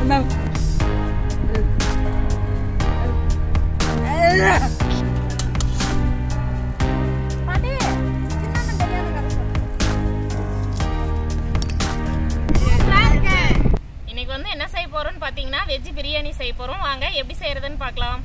இன்னைக்கு வந்து என்ன செய்ய போறோம்னு பாத்தீங்கன்னா வெஜ் பிரியாணி செய்ய போறோம். வாங்க எப்படி செய்யறதுன்னு பார்க்கலாம்.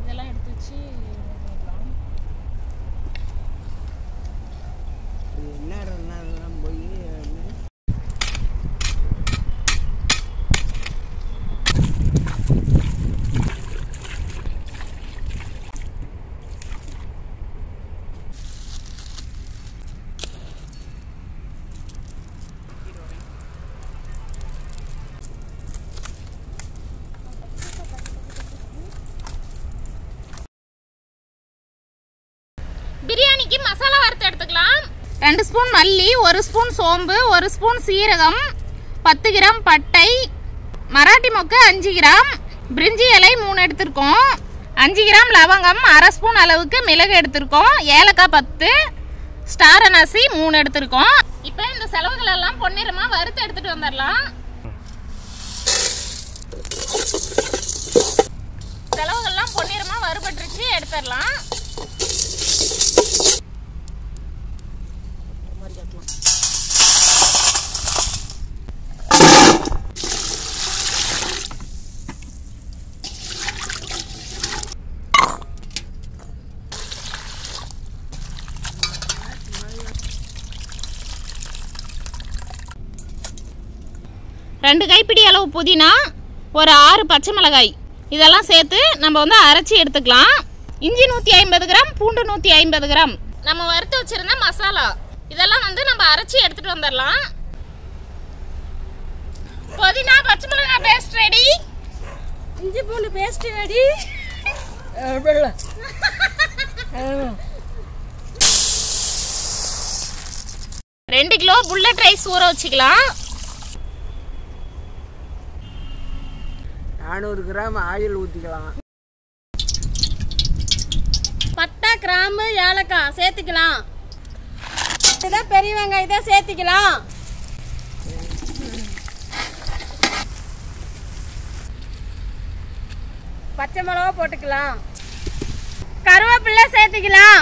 இதெல்லாம் எடுத்து வச்சு போய் பிரியாணிக்கு மசாலா வறுத்து எடுத்துக்கலாம். 2 ஸ்பூன் மல்லி, 1 ஸ்பூன் சோம்பு, 1 ஸ்பூன் சீரகம், 10 கிராம் பட்டை, மராட்டி மொக்கு 5 கிராம், பிரிஞ்சி இலை 3 எடுத்திருக்கோம், 5 கிராம் லவங்கம், 1/2 ஸ்பூன் அளவுக்கு மிளகு எடுத்திருக்கோம், ஏலக்காய் 10, ஸ்டார் அனாசி 3 எடுத்திருக்கோம். இப்போ இந்த செலவுகள் எல்லாம் பொன்னிறமா வறுத்து எடுத்துட்டு வந்துடலாம். செலவுகள்லாம் பொன்னிறமா வறுபட்டுருச்சு, எடுத்துடலாம். ரெண்டு கைப்பிடி அளவு புதினா, ஒரு 6 பச்சை மிளகாய், இதெல்லாம் சேர்த்து நம்ம வந்து அரைச்சி எடுத்துக்கலாம். இஞ்சி 150 கிராம், பூண்டு 150 கிராம், நம்ம வறுத்து வச்சிருந்த மசாலா, இதெல்லாம் வந்து நம்ம அரைச்சி எடுத்துட்டு வந்துடலாம். புதினா பச்சை மிளகாய் பேஸ்ட் ரெடி, இஞ்சி பூண்டு paste ready. 2 kilo bullet rice ஊற வச்சுக்கலாம். 400 கிராம் ஆயில் ஊற்றிக்கலாம். பட்டை, கிராம்பு, ஏலக்காய் சேர்த்துக்கலாம். இதான் பெரிய வெங்காயத்தை சேர்த்துக்கலாம். பச்சை மிளகா போட்டுக்கலாம். கருவேப்பிலை சேர்த்துக்கலாம்.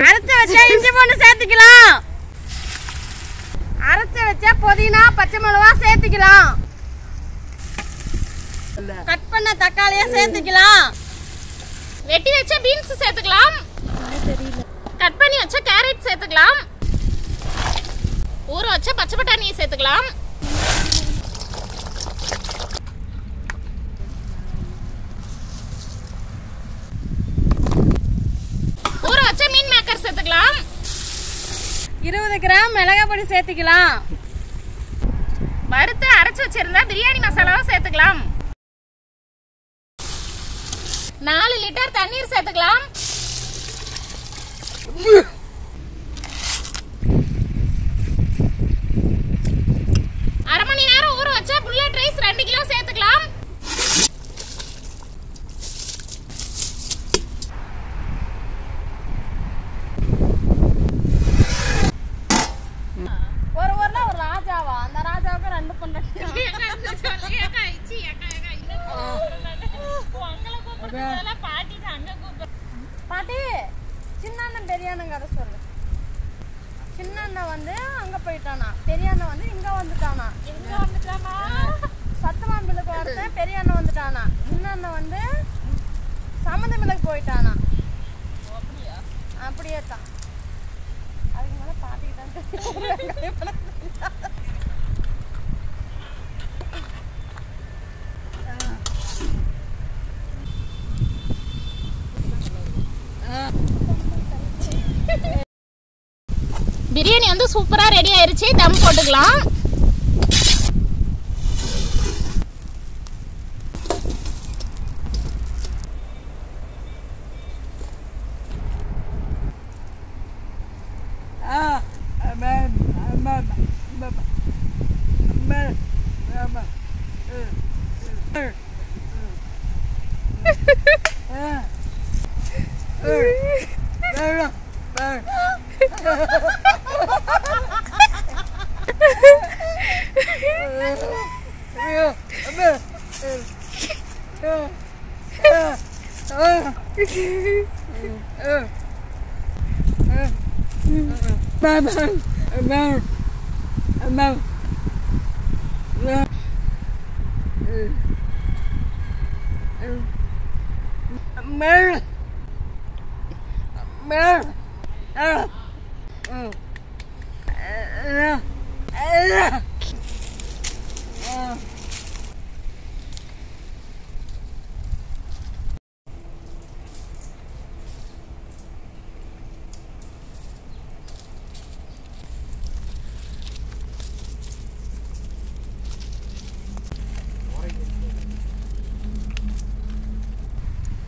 அரைச்ச வச்ச இஞ்சி பூண்டு சேர்த்துக்கலாம். அரைச்ச வச்ச புதினா பச்சை மிளகா சேர்த்துக்கலாம். கட் பண்ண தக்காளியை சேர்த்துக்கலாம். வெட்டி வச்ச பீன்ஸ் சேர்த்துக்கலாம். கட் பண்ணி வச்ச கேரட் சேர்த்துக்கலாம். ஊற வச்ச பச்சை பட்டாணியை சேர்த்துக்கலாம். ஊற வச்ச மீன் மேக்கர் சேர்த்துக்கலாம். 20 கிராம் மிளகாய் பொடி சேர்த்துக்கலாம். வறுத்து அரைச்சு வச்சிருந்தா பிரியாணி மசாலாவை சேர்த்துக்கலாம். 4 லிட்டர் தண்ணீர் சேர்த்துக்கலாம். அரை மணி நேரம் ஊற வச்ச புல்லட் ரைஸ் 2 கிலோ சேர்த்துக்கலாம். பாட்டி அங்க பாட்டி சின்ன அண்ணன் பெரிய அண்ணன் கதை சொல்லு. சின்ன அண்ணன் வந்து அங்க போயிட்டானா, பெரிய அண்ணன் வந்து இங்க வந்துட்டானா. எங்க வந்துட்டானா? சத்தமாம்பிளுக்கு ஒருத்தன் பெரிய அண்ணன் வந்துட்டானா, சின்ன அண்ணன் வந்து சம்மந்தமிளுக்கு போயிட்டானா. அப்படியே தான். அதுக்கு மேல பாட்டிக்கு தான் தெரியும். பிரியாணி வந்து சூப்பரா ரெடி ஆயிருச்சு. தம் போட்டுக்கலாம்.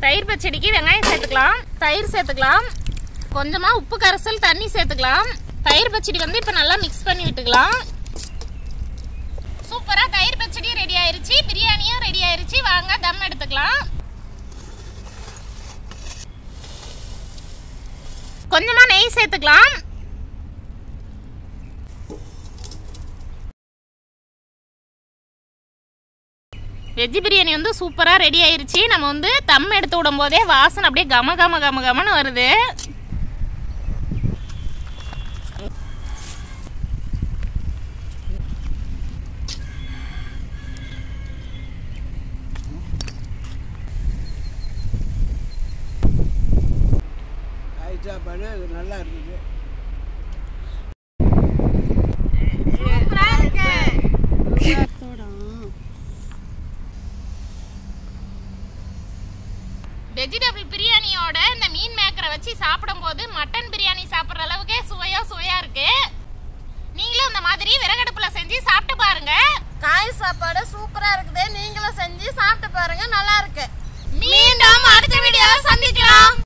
தயிர் பச்சடிக்கு வெங்காயம் சேர்த்துக்கலாம், தயிர் சேர்த்துக்கலாம், கொஞ்சமா உப்பு கரைசல் தண்ணி சேர்த்துக்கலாம். தயிர் பச்சடி வந்து இப்ப நல்லா மிக்ஸ் பண்ணி விட்டுக்கலாம். சூப்பரா தயிர் பச்சடி ரெடி ஆயிருச்சு. பிரியாணியும் ரெடி ஆயிருச்சு. வாங்க தம் எடுத்துக்கலாம். கொஞ்சமா நெய் சேர்த்துக்கலாம். வெஜ் பிரியாணி வந்து சூப்பரா ரெடி ஆயிருச்சு. நம்ம வந்து தம் எடுத்து விடும் போதே வாசனை அப்படியே கம கம கம கமன்னு வருது. சாப்பாடு நல்லா இருக்குது. வெஜிடபிள் பிரியாணியோட இந்த மீன் மேக்கரை வச்சு சாப்பிடும் போது மட்டன் பிரியாணி சாப்பிட்ற அளவுக்கு சுவையா இருக்கு. நீங்களும் இந்த மாதிரி விறகடுப்புல செஞ்சு சாப்பிட்டு பாருங்க. காய் சாப்பாடு சூப்பரா இருக்குது. நீங்களும் செஞ்சு சாப்பிட்டு பாருங்க, நல்லா இருக்கு. மீண்டும் அடுத்த வீடியோல சந்திக்கலாம்.